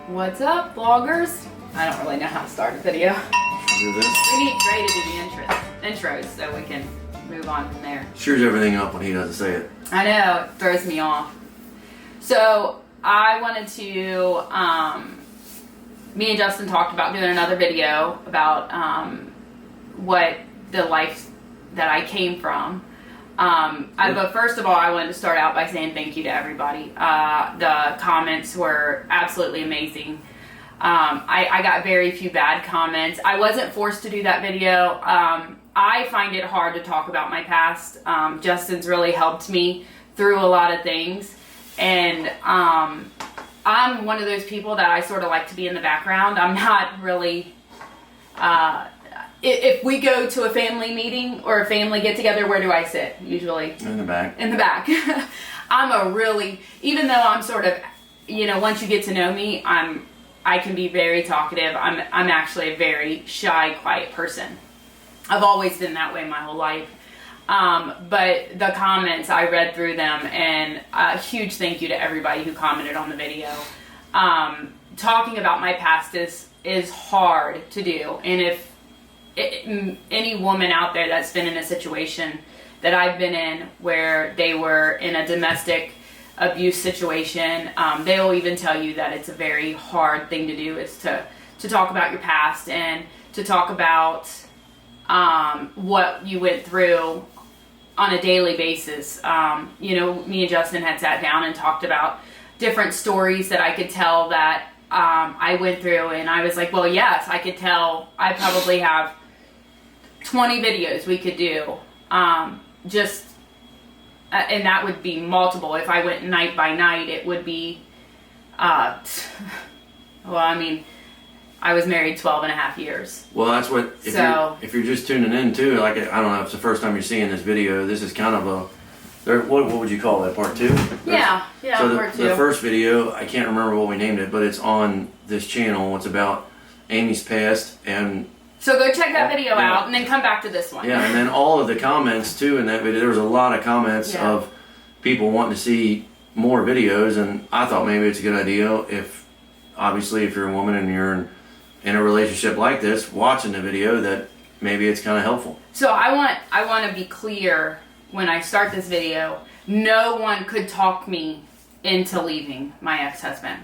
What's up, vloggers? I don't really know how to start a video. Do this. We need Trey to do the intros so we can move on from there. Screws everything up when he doesn't say it. I know, it throws me off. So I wanted to, me and Justin talked about doing another video about what the life that I came from. But first of all, I wanted to start out by saying thank you to everybody. The comments were absolutely amazing. I got very few bad comments. I wasn't forced to do that video. I find it hard to talk about my past. Justin's really helped me through a lot of things. And I'm one of those people that I sort of like to be in the background. I'm not really... if we go to a family meeting or a family get-together, where do I sit usually? In the back. In the back. Even though I'm sort of, once you get to know me, I can be very talkative. I'm actually a very shy, quiet person. I've always been that way my whole life. But the comments, I read through them, and a huge thank you to everybody who commented on the video. Talking about my past is hard to do, and if any woman out there that's been in a situation that I've been in where they were in a domestic abuse situation, they'll even tell you that it's a very hard thing to do, is to talk about your past and to talk about what you went through on a daily basis. Me and Justin had sat down and talked about different stories that I could tell that I went through, and I was like, well, yes, I could tell. I probably have 20 videos we could do, and that would be multiple. If I went night by night, it would be, I was married 12 and a half years. Well, that's what, if you're just tuning in too, like, I don't know if it's the first time you're seeing this video, this is kind of what would you call that, part 2? Yeah, so part 2. The first video, I can't remember what we named it, but it's on this channel. It's about Amy's past, and so go check that video out and then come back to this one. Yeah, and then all of the comments too in that video, there was a lot of comments of people wanting to see more videos, and I thought maybe it's a good idea if you're a woman and you're in a relationship like this, watching the video, that maybe it's kind of helpful. So I want to be clear when I start this video, no one could talk me into leaving my ex-husband.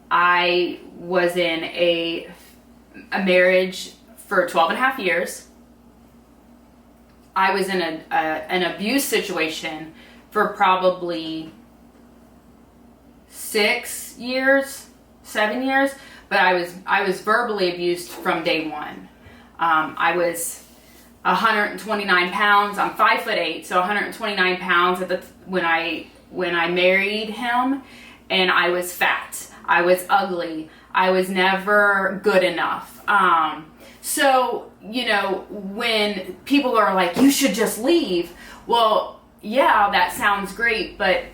I was in a marriage for 12 and a half years. I was in an abuse situation for probably 7 years, but I was verbally abused from day one. I was 129 pounds. I'm 5'8", so 129 pounds when I married him, and I was fat. I was ugly. I was never good enough. So, when people are like, you should just leave. Well, yeah, that sounds great. But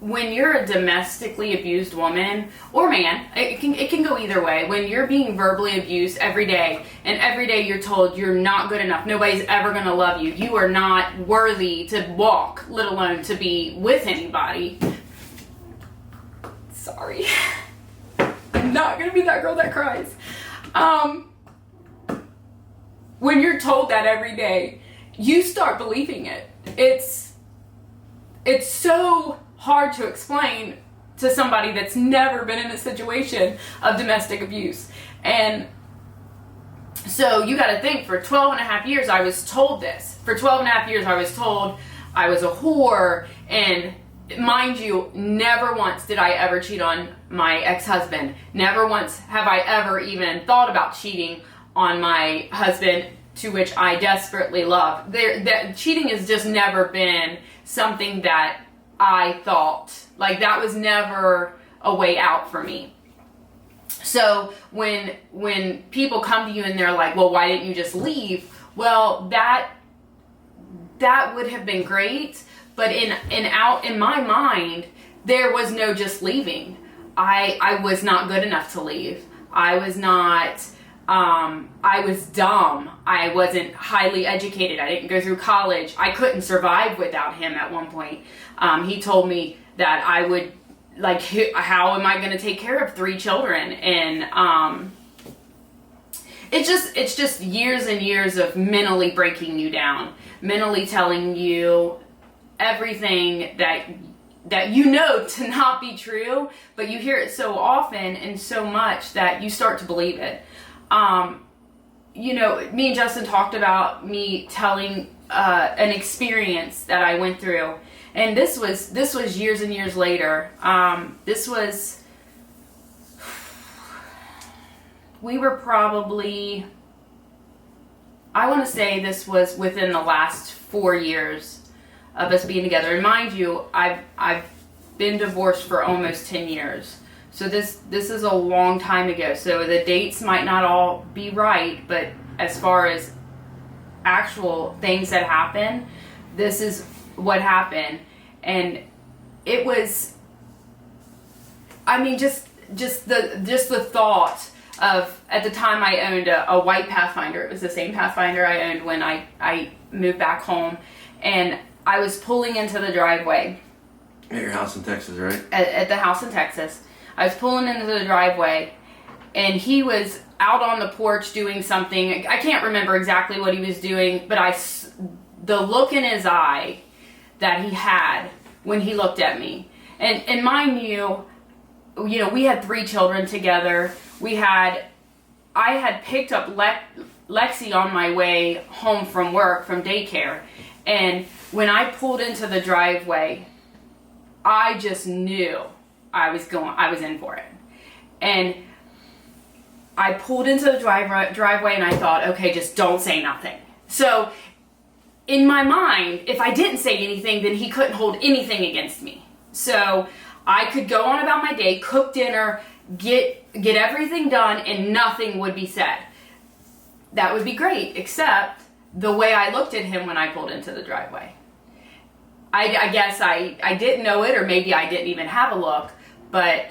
when you're a domestically abused woman or man, it can go either way. When you're being verbally abused every day, and every day you're told you're not good enough, nobody's ever going to love you, you are not worthy to walk, let alone to be with anybody. Sorry. I'm not going to be that girl that cries. When you're told that every day, you start believing it. It's so hard to explain to somebody that's never been in a situation of domestic abuse. And so you got to think, for 12 and a half years I was told this. For 12 and a half years I was told I was a whore, and mind you, never once did I ever cheat on my ex-husband. Never once have I ever even thought about cheating on my husband, to which I desperately love. Cheating has just never been something that I thought, like, that was never a way out for me. So when people come to you and they're like, well, why didn't you just leave? Well, that would have been great, but in my mind, there was no just leaving. I was not good enough to leave. I was dumb. I wasn't highly educated. I didn't go through college. I couldn't survive without him at one point. He told me that I would like, how am I going to take care of 3 children? And it's just years and years of mentally breaking you down, mentally telling you everything that you know to not be true, but you hear it so often and so much that you start to believe it. You know, me and Justin talked about me telling an experience that I went through, and this was years and years later. We were probably, I want to say this was within the last 4 years of us being together. And mind you, I've been divorced for almost 10 years. So this is a long time ago. So the dates might not all be right, but as far as actual things that happen, this is what happened. And it was, I mean, just the thought of, at the time I owned a white Pathfinder. It was the same Pathfinder I owned when I moved back home. And I was pulling into the driveway. At your house in Texas, right? At the house in Texas. I was pulling into the driveway, and he was out on the porch doing something. I can't remember exactly what he was doing, but the look in his eye that he had when he looked at me. And mind you, we had 3 children together. I had picked up Lexi on my way home from work, from daycare. And when I pulled into the driveway, I just knew I was in for it. And I pulled into the driveway and I thought, okay, just don't say nothing. So in my mind, if I didn't say anything, then he couldn't hold anything against me. So I could go on about my day, cook dinner, get everything done, and nothing would be said. That would be great, except the way I looked at him when I pulled into the driveway. I guess I didn't know it, or maybe I didn't even have a look, but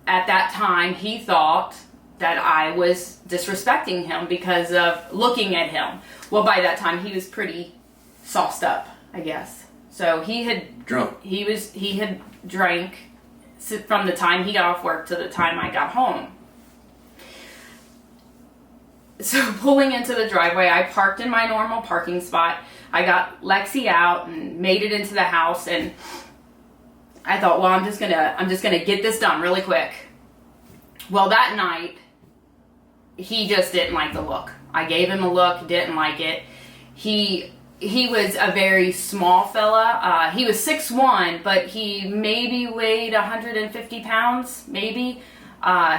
at that time he thought that I was disrespecting him because of looking at him. Well, by that time he was pretty sauced up, I guess. So he had drunk. He had drank from the time he got off work to the time I got home. So pulling into the driveway, I parked in my normal parking spot. I got Lexi out and made it into the house, and I thought, well, I'm just gonna get this done really quick. Well, that night, he just didn't like the look. I gave him a look, didn't like it. He was a very small fella. He was 6'1", but he maybe weighed 150 pounds, maybe.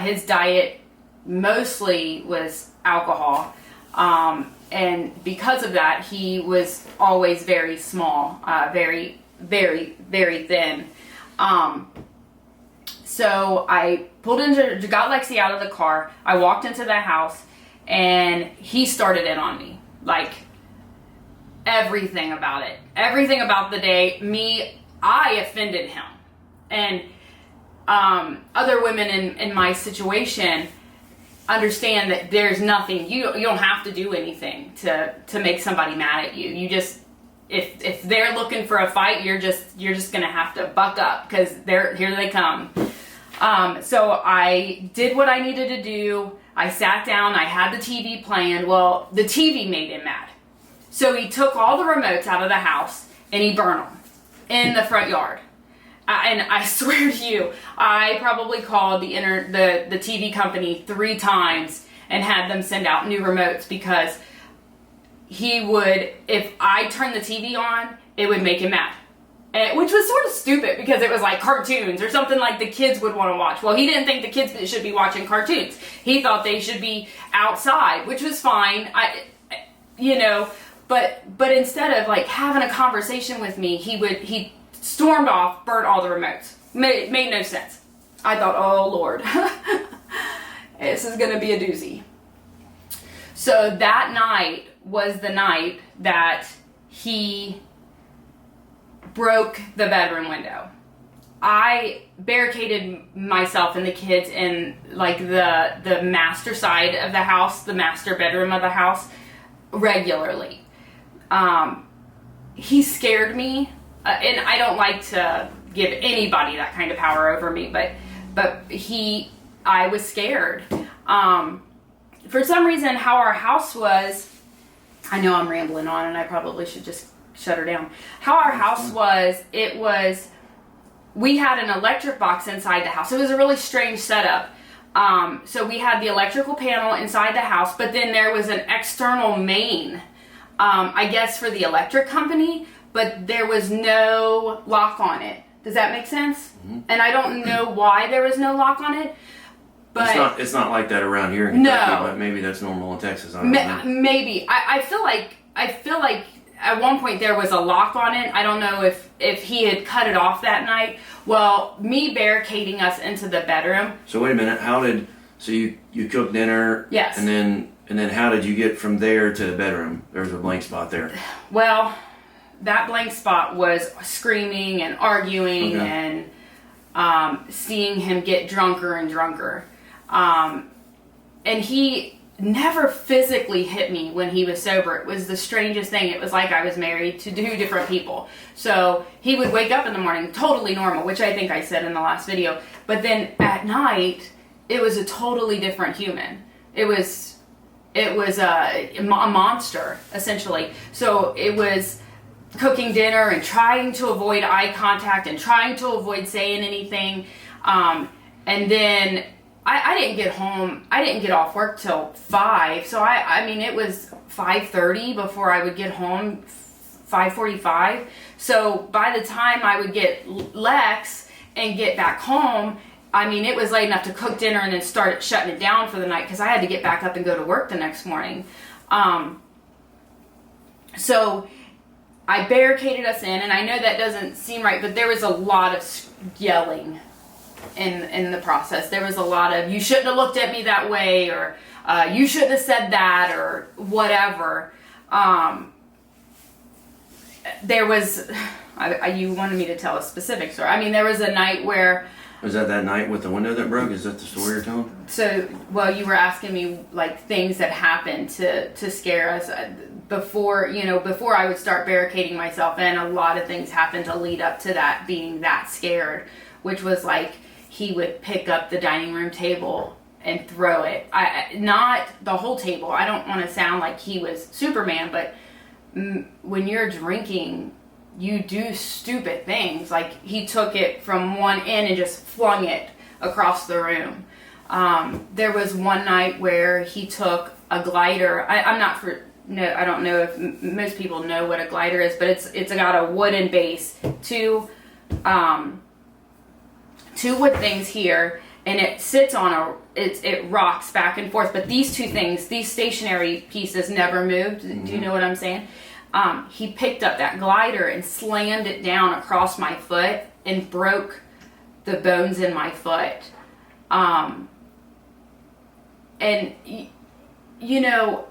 His diet mostly was alcohol. And because of that, he was always very small, very, very, very thin. So I got Lexi out of the car. I walked into the house, and he started in on me. Like, everything about it. Everything about the day. I offended him. And other women in my situation understand that there's nothing, you don't have to do anything to make somebody mad at you. You just, if they're looking for a fight, you're just gonna have to buck up, because here they come. So I did what I needed to do. I sat down, I had the TV playing. Well, the TV made him mad. So he took all the remotes out of the house and he burned them in the front yard. And I swear to you, I probably called the TV company 3 times and had them send out new remotes, because he would, if I turned the TV on, it would make him mad. Which was sort of stupid, because it was like cartoons or something like the kids would want to watch. Well, he didn't think the kids should be watching cartoons. He thought they should be outside, which was fine. But instead of like having a conversation with me, he stormed off, burnt all the remotes. Made no sense. I thought, oh Lord, this is gonna be a doozy. So that night was the night that he broke the bedroom window. I barricaded myself and the kids in like the master side of the house, the master bedroom of the house, regularly. He scared me, and I don't like to give anybody that kind of power over me, but I was scared. For some reason, how our house was, I know I'm rambling on and I probably should just shut her down. How our house was, we had an electric box inside the house. It was a really strange setup. So we had the electrical panel inside the house, but then there was an external main, I guess for the electric company, but there was no lock on it. Does that make sense? Mm-hmm. And I don't know why there was no lock on it. But it's not like that around here in Kentucky, but maybe that's normal in Texas. I don't know. Maybe. I feel like at one point there was a lock on it. I don't know if he had cut it off that night. Well, me barricading us into the bedroom. So wait a minute. So you cooked dinner? Yes. And then how did you get from there to the bedroom? There was a blank spot there. Well, that blank spot was screaming and arguing and seeing him get drunker and drunker. And he never physically hit me when he was sober. It was the strangest thing. It was like I was married to 2 different people. So he would wake up in the morning totally normal, which I think I said in the last video. But then at night, it was a totally different human. It was a monster, essentially. So it was cooking dinner and trying to avoid eye contact and trying to avoid saying anything. And then I didn't get home. I didn't get off work till 5. So I mean, it was 5:30 before I would get home, 5:45. So by the time I would get Lex and get back home, I mean, it was late enough to cook dinner and then start shutting it down for the night because I had to get back up and go to work the next morning. So I barricaded us in, and I know that doesn't seem right, but there was a lot of yelling in the process. There was a lot of, you shouldn't have looked at me that way, or you shouldn't have said that, or whatever. There was, you wanted me to tell a specific story. I mean, there was a night where... Was that night with the window that broke? Is that the story you're telling? So, well, you were asking me, like, things that happened to scare us. Before I would start barricading myself in, a lot of things happened to lead up to that being that scared, which was like, he would pick up the dining room table and throw it. Not the whole table. I don't want to sound like he was Superman, but when you're drinking, you do stupid things. Like, he took it from one end and just flung it across the room. There was one night where he took a glider. I don't know if most people know what a glider is, but it's got a wooden base, two wood things here, and it sits on it rocks back and forth, but these stationary pieces never moved. Mm-hmm. Do you know what I'm saying? He picked up that glider and slammed it down across my foot and broke the bones in my foot. And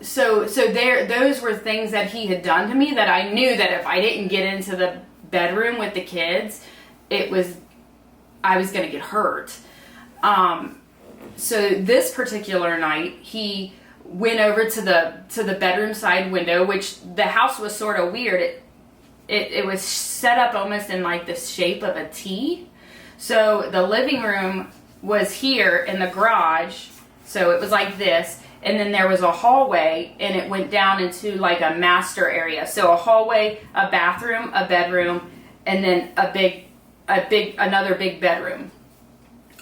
so those were things that he had done to me that I knew that if I didn't get into the bedroom with the kids, I was going to get hurt. So this particular night, he went over to the bedroom side window, which the house was sort of weird. It was set up almost in like the shape of a T. So the living room was here in the garage. So it was like this. And then there was a hallway, and it went down into like a master area. So a hallway, a bathroom, a bedroom, and then another big bedroom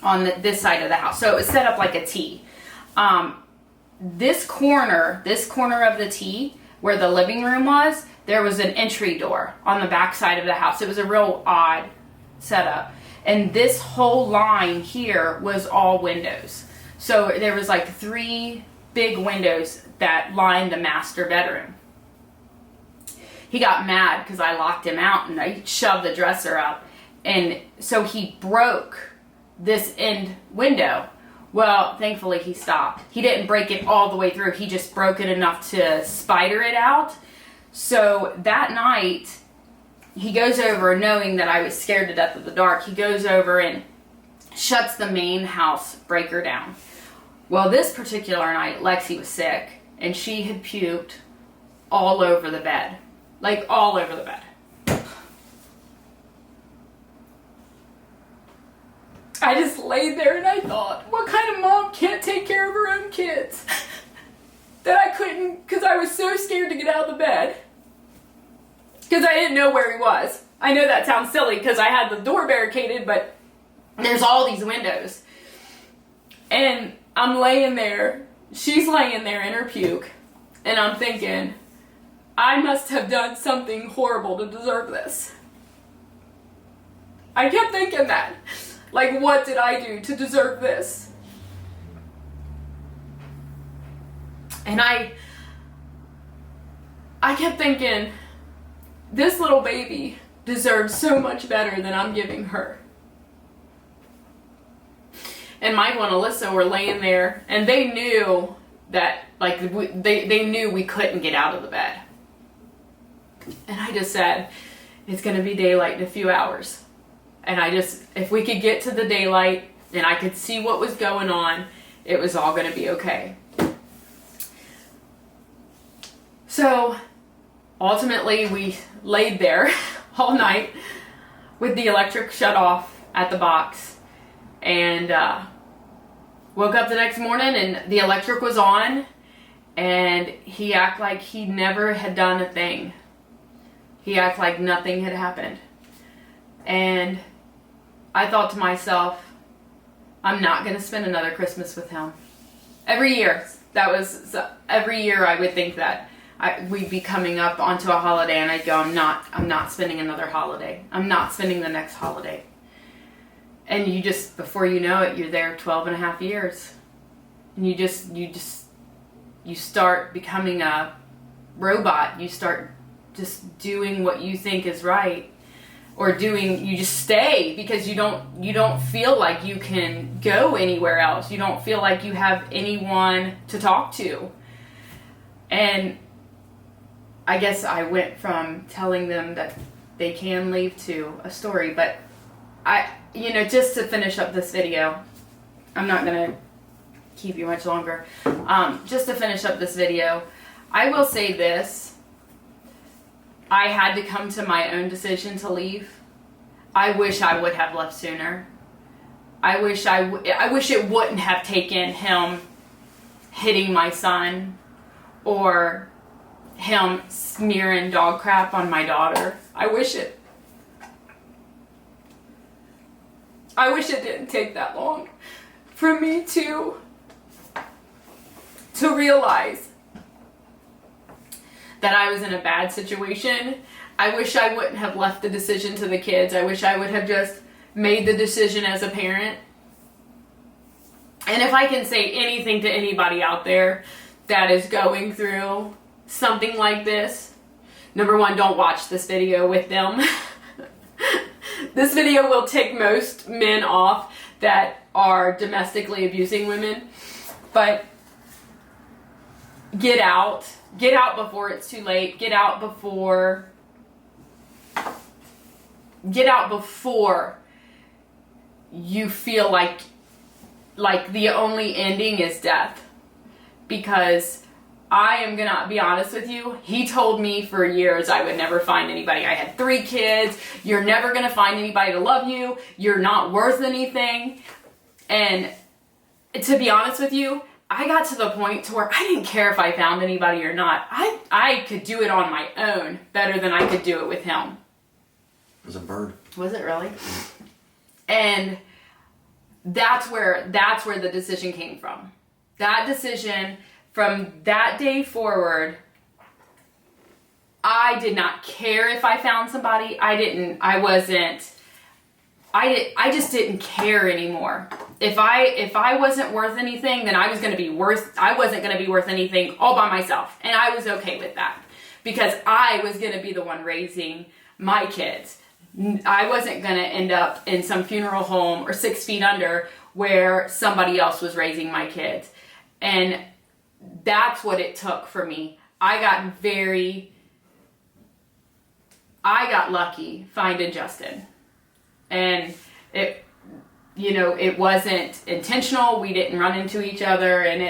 on this side of the house. So it was set up like a T. This corner of the T, where the living room was, there was an entry door on the back side of the house. It was a real odd setup. And this whole line here was all windows. So there was like 3 big windows that lined the master bedroom. He got mad because I locked him out and I shoved the dresser up. And so he broke this end window. Well, thankfully he stopped. He didn't break it all the way through. He just broke it enough to spider it out. So that night, he goes over, knowing that I was scared to death of the dark, he goes over and shuts the main house breaker down. Well, this particular night, Lexi was sick, and she had puked all over the bed. Like, all over the bed. I just laid there and I thought, what kind of mom can't take care of her own kids? That I couldn't, because I was so scared to get out of the bed. Because I didn't know where he was. I know that sounds silly because I had the door barricaded, but there's all these windows. And I'm laying there, she's laying there in her puke, and I'm thinking, I must have done something horrible to deserve this. I kept thinking that. Like, what did I do to deserve this? And I kept thinking, this little baby deserves so much better than I'm giving her. And Michael and Alyssa were laying there, and they knew that, like, they knew we couldn't get out of the bed. And I just said, it's going to be daylight in a few hours. And if we could get to the daylight and I could see what was going on, it was all going to be okay. So, ultimately, we laid there all night with the electric shut off at the box. And woke up the next morning and the electric was on. And he acted like he never had done a thing. He acted like nothing had happened. And I thought to myself, I'm not going to spend another Christmas with him. Every year, every year I would think that we'd be coming up onto a holiday and I'd go, I'm not spending another holiday. I'm not spending the next holiday. And you just, before you know it, you're there 12 and a half years. And you start becoming a robot. You start just doing what you think is right. Or you just stay because you don't feel like you can go anywhere else. You don't feel like you have anyone to talk to. And I guess I went from telling them that they can leave to a story. But just to finish up this video, I'm not going to keep you much longer. Just to finish up this video, I will say this. I had to come to my own decision to leave. I wish I would have left sooner. I wish it wouldn't have taken him hitting my son or him smearing dog crap on my daughter. I wish it didn't take that long for me to realize that I was in a bad situation. I wish I wouldn't have left the decision to the kids. I wish I would have just made the decision as a parent. And if I can say anything to anybody out there that is going through something like this, number one, don't watch this video with them. This video will tick most men off that are domestically abusing women. But get out before it's too late. Get out before you feel like the only ending is death. Because I am gonna be honest with you, he told me for years I would never find anybody. I had 3 kids. You're never gonna find anybody to love you. You're not worth anything. And to be honest with you, I got to the point to where I didn't care if I found anybody or not. I could do it on my own better than I could do it with him. It was a bird. Was it really? And that's where the decision came from. That decision, from that day forward, I did not care if I found somebody. I just didn't care anymore. If I wasn't worth anything, then I wasn't going to be worth anything all by myself. And I was okay with that. Because I was going to be the one raising my kids. I wasn't going to end up in some funeral home or 6 feet under where somebody else was raising my kids. And that's what it took for me. I got lucky finding Justin. And it wasn't intentional. We didn't run into each other, and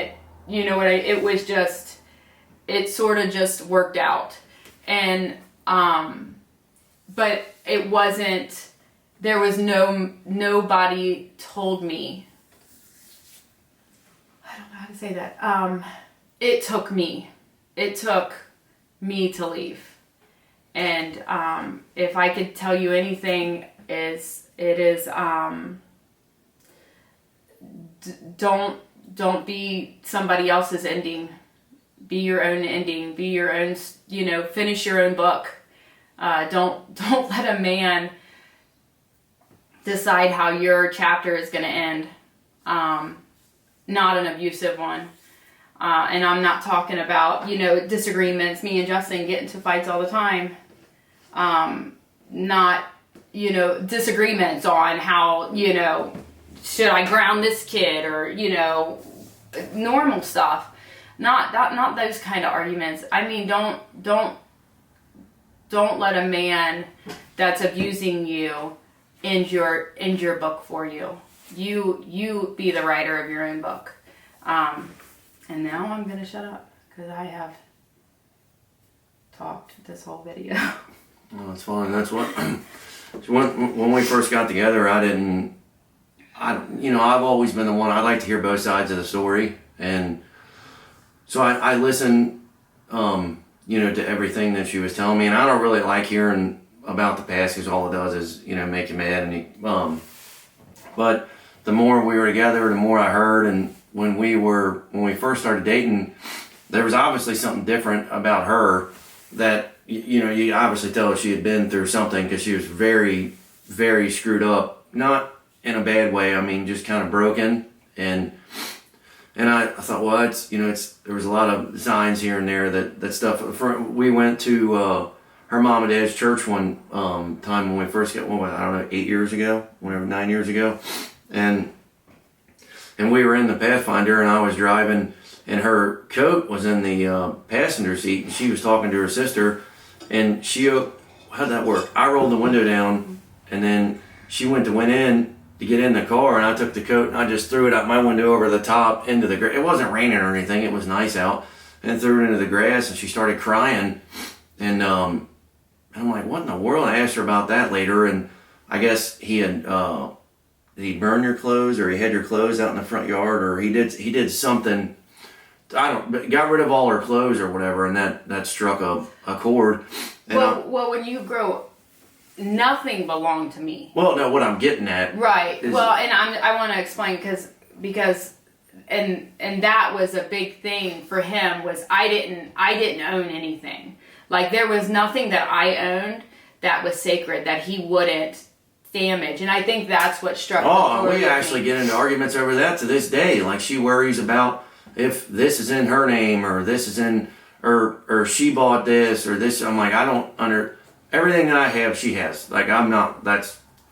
it sort of just worked out. And, but it wasn't there was nobody told me. I don't know how to say that. It took me to leave. And if I could tell you anything, don't be somebody else's ending. Be your own ending. Be your own, finish your own book. Don't let a man decide how your chapter is going to end. Not an abusive one. And I'm not talking about, disagreements. Me and Justin get into fights all the time. Not, disagreements on how, should I ground this kid or, normal stuff. Not those kind of arguments. I mean, don't let a man that's abusing you end your book for you. You be the writer of your own book. And now I'm gonna shut up because I have talked this whole video. Well, that's fine. That's what when we first got together, I've always been the one. I like to hear both sides of the story, and so I listen, to everything that she was telling me, and I don't really like hearing about the past because all it does is, make you mad. And but the more we were together, the more I heard, and when we first started dating, there was obviously something different about her that, you obviously tell she had been through something because she was very, very screwed up. Not in a bad way. I mean, just kind of broken. And I thought, well, there was a lot of signs here and there that stuff. We went to her mom and dad's church one time when we first got, 8 years ago, 9 years ago. And we were in the Pathfinder, and I was driving, and her coat was in the passenger seat, and she was talking to her sister, and how'd that work? I rolled the window down, and then she went in to get in the car, and I took the coat, and I just threw it out my window over the top into the grass. It wasn't raining or anything, it was nice out, and threw it into the grass, and she started crying, and I'm like, what in the world? I asked her about that later, and I guess he had... did he burn your clothes, or he had your clothes out in the front yard, or he did something, got rid of all her clothes or whatever, and that struck a chord. And well, when you grow, nothing belonged to me. Well, no, what I'm getting at. Right. Well, and I want to explain because that was a big thing for him was I didn't own anything. Like there was nothing that I owned that was sacred that he wouldn't damage, and I think that's what struck. Oh, we actually get into arguments over that to this day. Like she worries about if this is in her name or this is in or she bought this or this. I'm like, I don't everything that I have, she has. Like I'm not.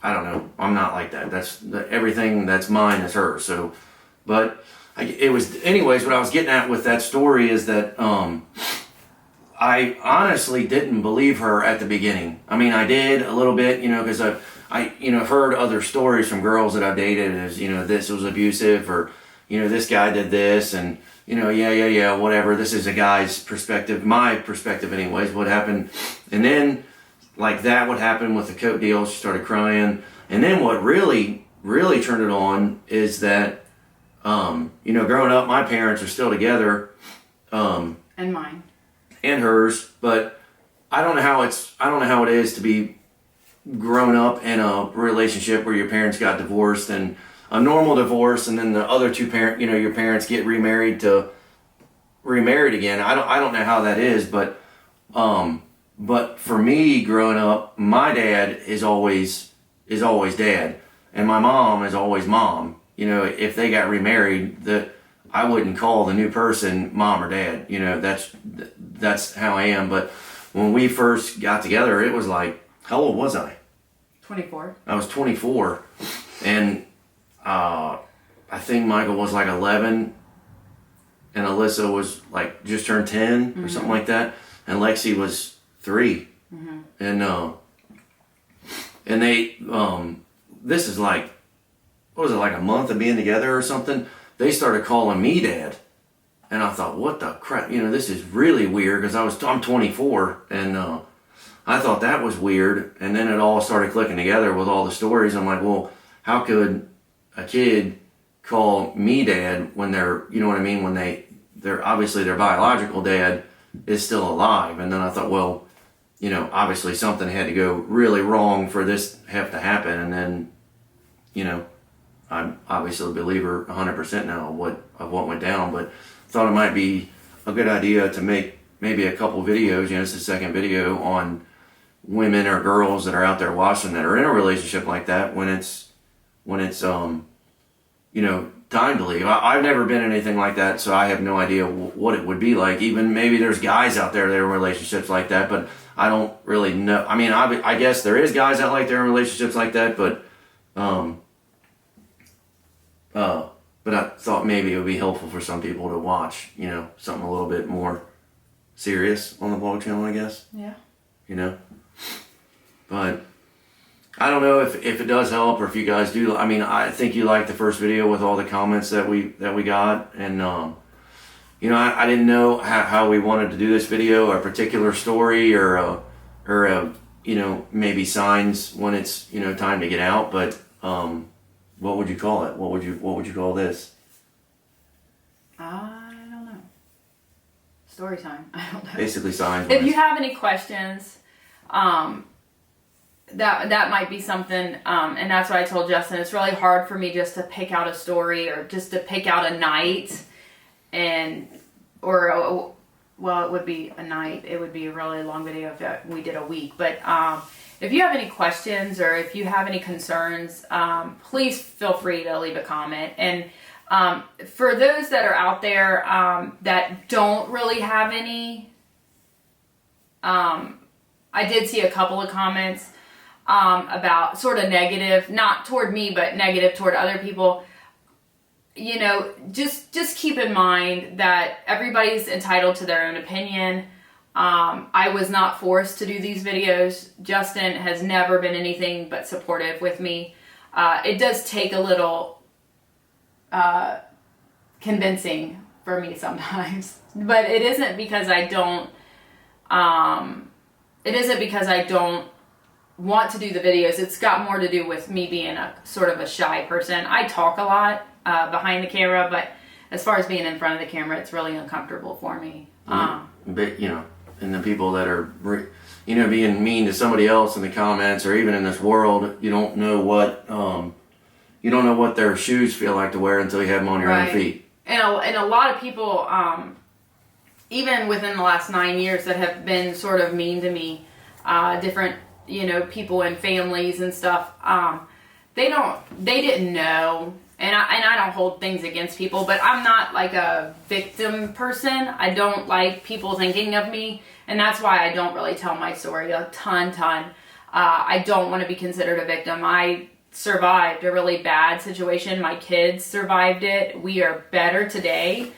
I don't know. I'm not like that. Everything that's mine is hers. So, but it was anyways. What I was getting at with that story is that I honestly didn't believe her at the beginning. I mean, I did a little bit, because I've heard other stories from girls that I dated as, this was abusive or, this guy did this and, yeah, whatever. This is a guy's perspective, my perspective anyways, what happened. And then like that would happen with the coat deal. She started crying. And then what really, really turned it on is that, growing up, my parents are still together. And mine. And hers, but I don't know how it is to be grown up in a relationship where your parents got divorced and a normal divorce, and then the other two your parents get remarried again. I don't know how that is, but for me growing up, my dad is always dad, and my mom is always mom. If they got remarried, I wouldn't call the new person mom or dad. That's how I am. But when we first got together, it was like, how old was I? 24. I was 24. And I think Michael was like 11. And Alyssa was like just turned 10 or something like that. And Lexi was 3. Mm-hmm. And they, this is like, what was it, like a month of being together or something? They started calling me dad. And I thought, what the crap? This is really weird because I'm 24 and I I thought that was weird, and then it all started clicking together with all the stories. I'm like, well, how could a kid call me dad when they're, you know what I mean, when they're obviously their biological dad is still alive? And then I thought, well, you know, obviously something had to go really wrong for this to have to happen. And then, you know, I'm obviously a believer 100% now of what went down, but thought it might be a good idea to make maybe a couple videos, you know, it's the second video on women or girls that are out there watching that are in a relationship like that when it's you know, time to leave. I've never been in anything like that, so I have no idea what it would be like. Even maybe there's guys out there that are in relationships like that, but I don't really know. I mean, I guess there is guys out like they're in relationships like that, but I thought maybe it would be helpful for some people to watch, you know, something a little bit more serious on the blog channel, I guess. Yeah. You know? But I don't know if it does help or if you guys do. I mean, I think you liked the first video with all the comments that we got. And, you know, I didn't know how we wanted to do this video, a particular story or you know, maybe signs when it's, you know, time to get out. But what would you call it? What would you call this? I don't know. Story time. I don't know. Basically signs. If you have any questions, that might be something, and that's what I told Justin. It's really hard for me just to pick out a story or just to pick out a night, well, it would be a night. It would be a really long video if we did a week. But if you have any questions or if you have any concerns, please feel free to leave a comment. And for those that are out there that don't really have any, I did see a couple of comments about sort of negative, not toward me, but negative toward other people. You know, just keep in mind that everybody's entitled to their own opinion. I was not forced to do these videos. Justin has never been anything but supportive with me. It does take a little convincing for me sometimes, but it isn't because I don't. It isn't because I don't want to do the videos. It's got more to do with me being a sort of a shy person. I talk a lot behind the camera, but as far as being in front of the camera, it's really uncomfortable for me. But, you know, and the people that are, you know, being mean to somebody else in the comments or even in this world, you don't know what their shoes feel like to wear until you have them on your own feet. And a lot of people, even within the last 9 years, that have been sort of mean to me, different, you know, people and families and stuff, they didn't know. And I don't hold things against people, but I'm not like a victim person. I don't like people thinking of me, and that's why I don't really tell my story a ton. I don't want to be considered a victim. I survived a really bad situation. My kids survived it. We are better today.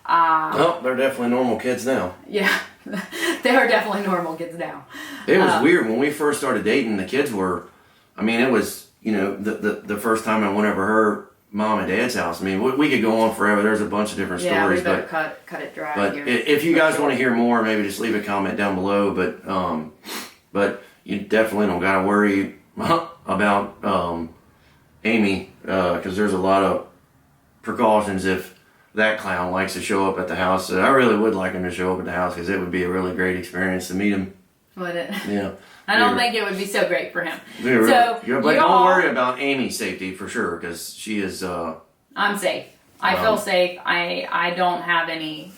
Well, they're definitely normal kids now. Yeah, they are definitely normal kids now. It was weird when we first started dating. The kids were, I mean, it was, you know, the first time I went over her mom and dad's house. I mean, we could go on forever. There's a bunch of different stories. Yeah, we better cut it dry. But here. If you guys want to hear more, maybe just leave a comment down below. But you definitely don't gotta worry about Amy, because there's a lot of precautions if that clown likes to show up at the house. So I really would like him to show up at the house because it would be a really great experience to meet him. Would it? Yeah. I don't think it would be so great for him. So, but don't worry about Amy's safety for sure, because she is. I'm safe. I feel safe. I don't have any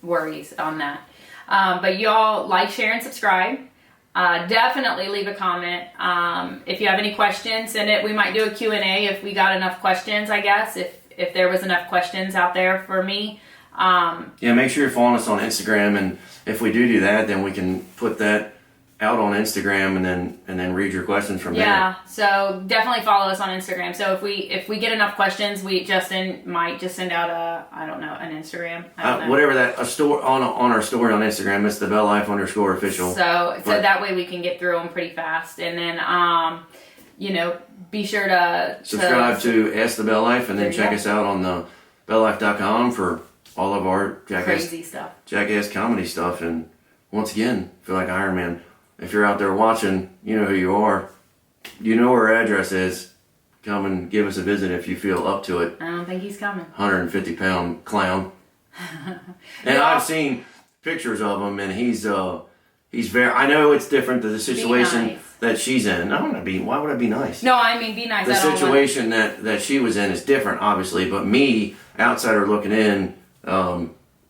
worries on that. But y'all like, share, and subscribe. Definitely leave a comment. If you have any questions, send it. We might do a Q&A if we got enough questions, I guess. If there was enough questions out there for me. Yeah, make sure you're following us on Instagram, and if we do that, then we can put that out on Instagram and then read your questions from there. Yeah, so definitely follow us on Instagram. So if we get enough questions, Justin might just send out an Instagram. Whatever that, a story on our story on Instagram. It's TheBellLife_official. So that way we can get through them pretty fast, and then you know, be sure to subscribe to Ask the Bell Life, and then check us out on the BellLife.com for all of our crazy stuff, jackass comedy stuff. And once again, feel like Iron Man. if you're out there watching, you know who you are. You know where our address is. Come and give us a visit if you feel up to it. I don't think he's coming. 150-pound clown. And I've seen pictures of him, and he's very. I know it's different than the situation nice. that she's in. Why would I be nice? No, I mean be nice. The situation that she was in is different, obviously. But me, outsider looking in, I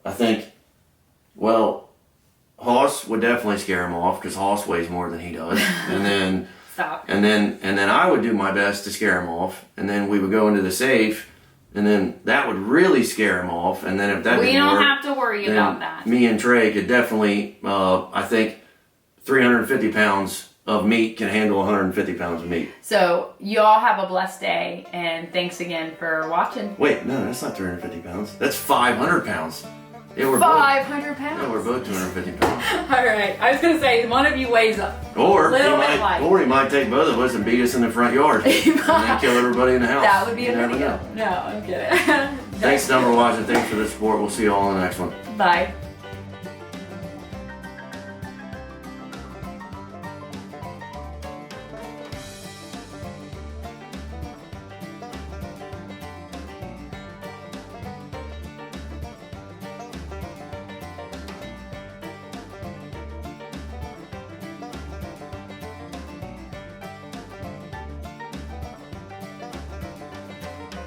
think, well, Hoss would definitely scare him off because Hoss weighs more than he does, and then. Stop. And then I would do my best to scare him off, and then we would go into the safe, and then that would really scare him off, and then if that we didn't don't work, have to worry about that. Me and Trey could definitely, I think, 350 pounds of meat can handle 150 pounds of meat. So you all have a blessed day, and thanks again for watching. Wait, no, that's not 350 pounds. That's 500 pounds. Yeah, we're 500 pounds. Yeah, we're both 250 pounds. All right, I was gonna say one of you weighs up. Or he might take both of us and beat us in the front yard, and then kill everybody in the house. That would be You a never video. know. No, I'm kidding. Thanks, for watching. Thanks for the support. We'll see you all in the next one. Bye.